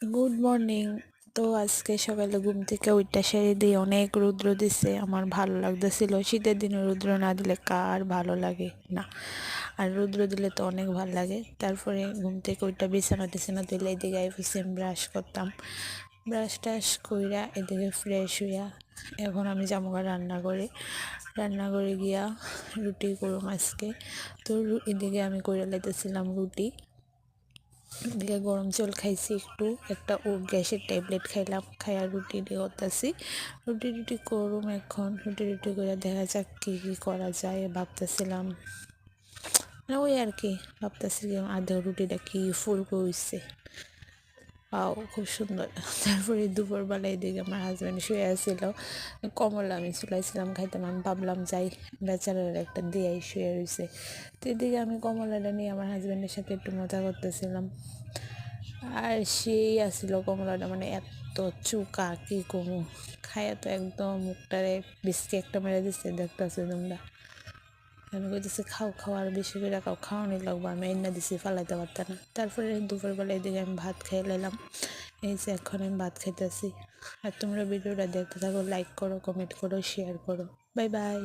Good morning. তো আজকে সকালে ঘুম থেকে ওইটা সেরে দিয়ে অনেক রৌদ্র দিছে, আমার ভালো লাগতেছিল। শীতের দিনে রৌদ্র না দিলে কার ভালো লাগে না, আর রৌদ্র দিলে তো অনেক ভালো লাগে। তারপরে ঘুম থেকে ওইটা বিছানা টিছানা তুলে এদিকে আইসি ব্রাশ করতাম, ব্রাশ টাশ কইরা এদিকে ফ্রেশ হইয়া এখন আমি জামুকা রান্না করে গিয়া রুটি করুম আজকে। তো এদিকে আমি কইরা লাইতেছিলাম রুটি, এদিকে গরম জল খাইছি, একটা গ্যাসের ট্যাবলেট খাইলাম, খাইয়া রুটি দিয়ে করতেছি। রুটি করুম এখন, রুটি করে দেখা যাক কী কী করা যায় ভাবতেছিলাম। ওই আর কি ভাবতেছি যে আধা রুটিটা কি ফুলকো হইছে, পাও খুব সুন্দর। তারপরে দুপুরবেলা এদিকে আমার হাজব্যান্ড শুয়ে আসছিল, কমলা আমি চুলাইছিলাম খাইতাম, আমি ভাবলাম যাই বেচারার একটা দিয়াই শুয়ে রয়েছে। তো এদিকে আমি কমলাটা নিয়ে আমার হাজব্যান্ডের সাথে একটু মজা করতেছিলাম। আর সেই আসছিল কমলাটা, মানে এত চুকা কি কমু, খাইয়া তো একদম মুখটারে বিস্কি একটা মেরে দিচ্ছে, দেখতেছে তোমরা। আমি কইতেছি খাও খাও, আর বেশি করে খাও, খাওয়ানি লাগবো, আমি এনে দিছি ফালাইতে পারতাম না। তারপরে দুপুরবেলা এদিকে আমি ভাত খেয়ে নিলাম, এই যে এখন আমি ভাত খাইতেছি। আর তোমরা ভিডিওটা দেখতে থাকো, লাইক করো, কমেন্ট করো, শেয়ার করো। Bye bye.